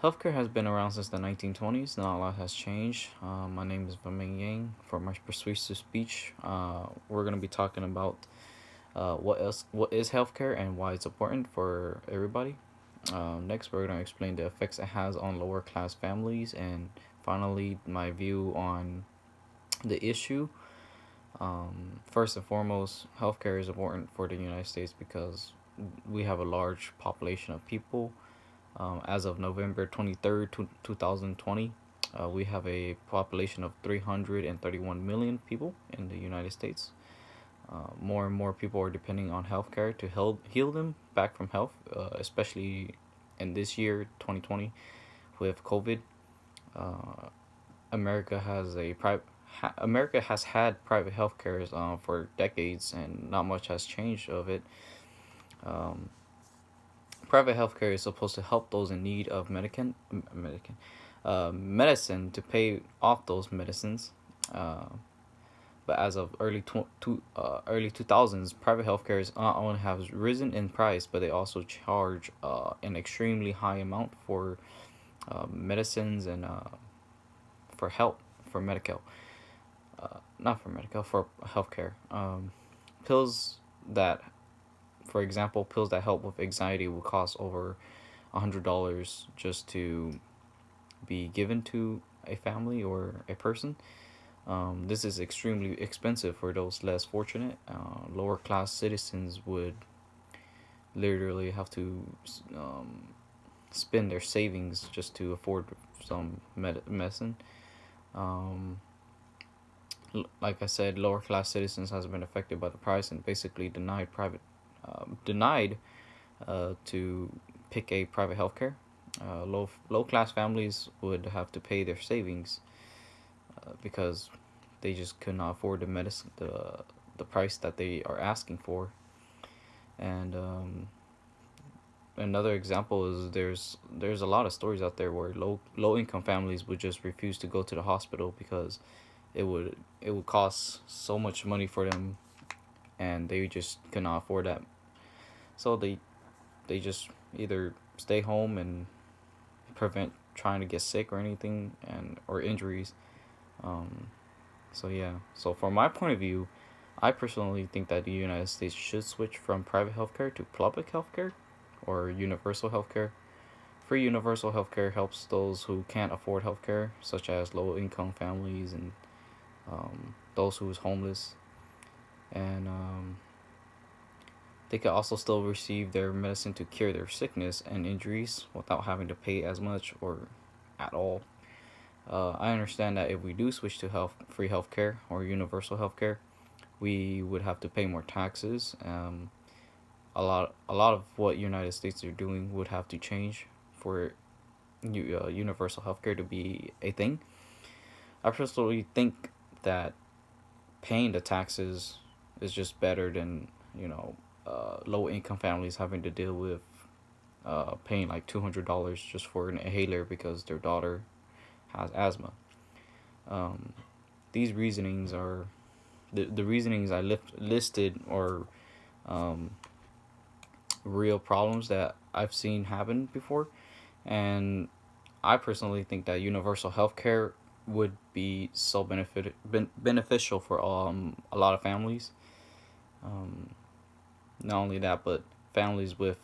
Healthcare has been around since the 1920s. Not a lot has changed. My name is Vaming Yang. For my persuasive speech, we're gonna be talking about what is healthcare and why it's important for everybody. Next, we're gonna explain the effects it has on lower class families, and finally, my view on the issue. First and foremost, healthcare is important for the United States because we have a large population of people. As of November 23rd, 2020, we have a population of 331 million people in the United States. More and more people are depending on healthcare to heal them back from health, especially in this year, 2020, with COVID. Uh, America has America has had private healthcare for decades, and not much has changed of it. Um, Private healthcare is supposed to help those in need of medicine to pay off those medicines. Uh, but as of early 2000s, private healthcare is not only has risen in price, but they also charge an extremely high amount for medicines and for help for medical, not for medical for healthcare. Pills that, for example, pills that help with anxiety will cost over $100 just to be given to a family or a person. This is extremely expensive for those less fortunate. Lower class citizens would literally have to um, spend their savings just to afford some medicine. Um, like I said, lower class citizens has been affected by the price and basically denied to pick a private healthcare. Low class families would have to pay their savings because they just could not afford the price that they are asking for. And another example is there's a lot of stories out there where low income families would just refuse to go to the hospital because it would cost so much money for them, and they just could not afford that. So they just either stay home and prevent trying to get sick or anything and or injuries. Um, so yeah. So from my point of view, I personally think that the United States should switch from private healthcare to public healthcare or universal healthcare. Free universal healthcare helps those who can't afford healthcare, such as low income families and those who is homeless, and they can also still receive their medicine to cure their sickness and injuries without having to pay as much or at all. I understand that if we do switch to free healthcare or universal healthcare, we would have to pay more taxes. A lot of what United States are doing would have to change for universal healthcare to be a thing. I personally think that paying the taxes is just better than low income families having to deal with paying like $200 just for an inhaler because their daughter has asthma. Um, these reasonings are the reasonings listed are um, real problems that I've seen happen before, and I personally think that universal healthcare would be so beneficial for a lot of families. Um, Not only that, but families with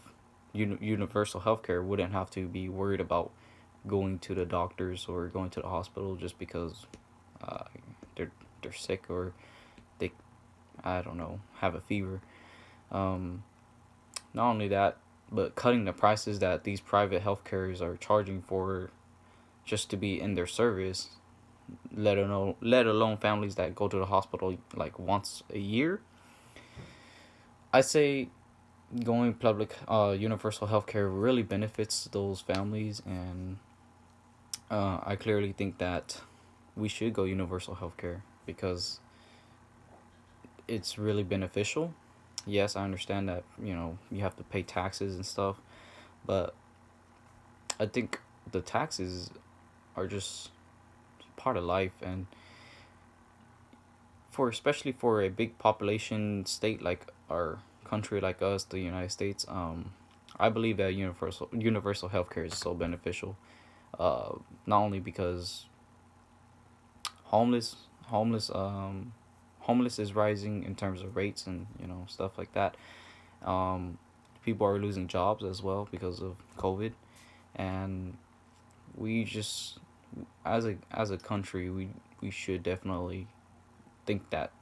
universal healthcare wouldn't have to be worried about going to the doctors or going to the hospital just because uh, they're they're sick or they, I don't know, have a fever. Um, Not only that, but cutting the prices that these private healthcares are charging for just to be in their service, let alone families that go to the hospital like once a year. I say going public universal healthcare really benefits those families, and I clearly think that we should go universal healthcare because it's really beneficial. Yes, I understand that you have to pay taxes and stuff, but I think the taxes are just part of life, and for especially for a big population state like our country, like us, the United States, I believe that universal healthcare is so beneficial. Not only because homeless homeless homeless is rising in terms of rates and stuff like that. Um, People are losing jobs as well because of COVID, and we just as a country we should definitely think that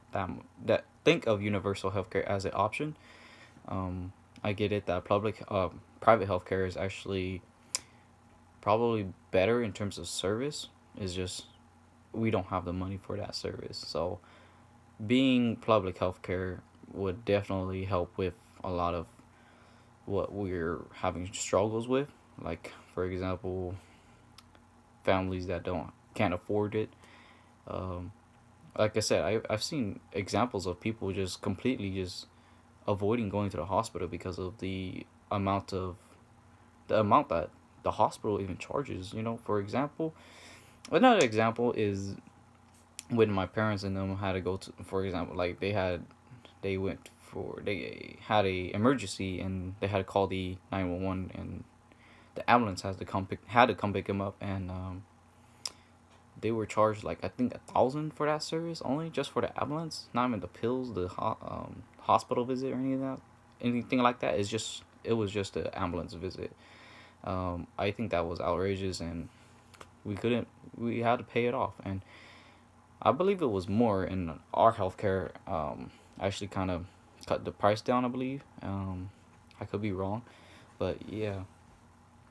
think of universal healthcare as an option. Um, I get it that private healthcare is actually probably better in terms of service. It's just we don't have the money for that service. So being public healthcare would definitely help with a lot of what we're having struggles with. Like for example, families that don't can't afford it. Um, like I said, I've seen examples of people just completely just avoiding going to the hospital because of the amount that the hospital even charges. For example, another example is when my parents and them had to go to, for example, like they had a emergency and they had to call the 911, and the ambulance had to come pick them up, and they were charged like I think 1,000 for that service only, just for the ambulance, not even the pills, the hospital visit or anything like that. It was just the ambulance visit. I think that was outrageous, and we couldn't we had to pay it off, and I believe it was more in our healthcare. Actually, kind of cut the price down. I believe. I could be wrong, but yeah,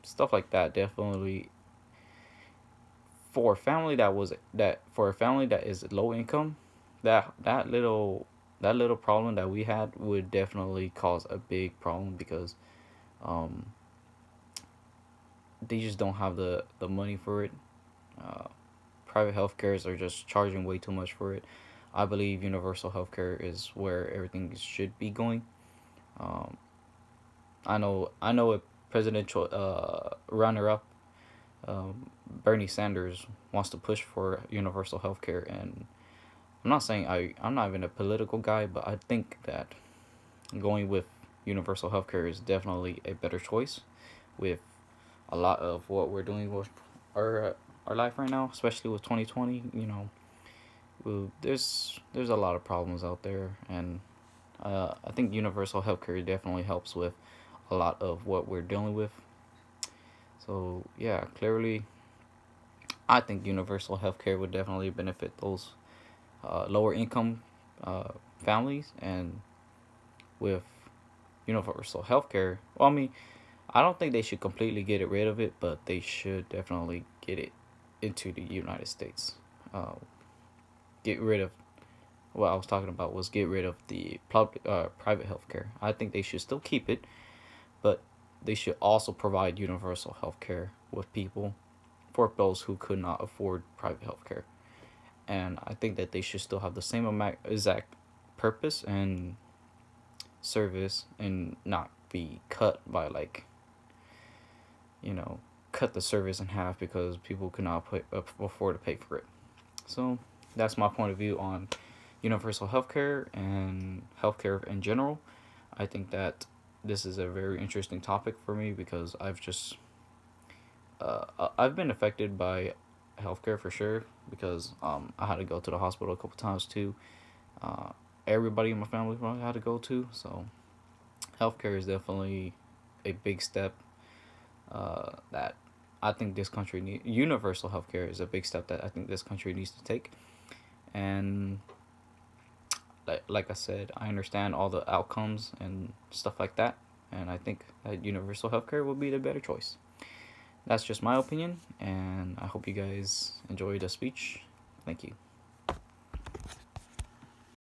stuff like that definitely for a family that is low income, that little problem that we had would definitely cause a big problem because um, they just don't have the money for it. Uh, Private healthcares are just charging way too much for it. I believe universal healthcare is where everything should be going. Um, I know a presidential runner up, Bernie Sanders wants to push for universal healthcare, and I'm not even a political guy, but I think that going with universal healthcare is definitely a better choice with a lot of what we're doing with our life right now, especially with 2020. There's a lot of problems out there, and I think universal healthcare definitely helps with a lot of what we're dealing with. So yeah, clearly, I think universal healthcare would definitely benefit those lower income families, and with universal healthcare, well, I mean, I don't think they should completely get rid of it, but they should definitely get it into the United States. Uh, get rid of what I was talking about was get rid of the private healthcare. I think they should still keep it, but they should also provide universal healthcare with people for those who could not afford private healthcare. And I think that they should still have the same exact purpose and service, and not be cut by like cut the service in half because people could not afford to pay for it. So that's my point of view on universal healthcare and healthcare in general. I think that this is a very interesting topic for me because I've been affected by healthcare for sure because I had to go to the hospital a couple times too. Uh, Everybody in my family probably had to go to, so healthcare is definitely a big step that I think this country universal healthcare is a big step that I think this country needs to take. And like I said, I understand all the outcomes and stuff like that, and I think that universal healthcare will be the better choice. That's just my opinion, and I hope you guys enjoyed the speech. Thank you.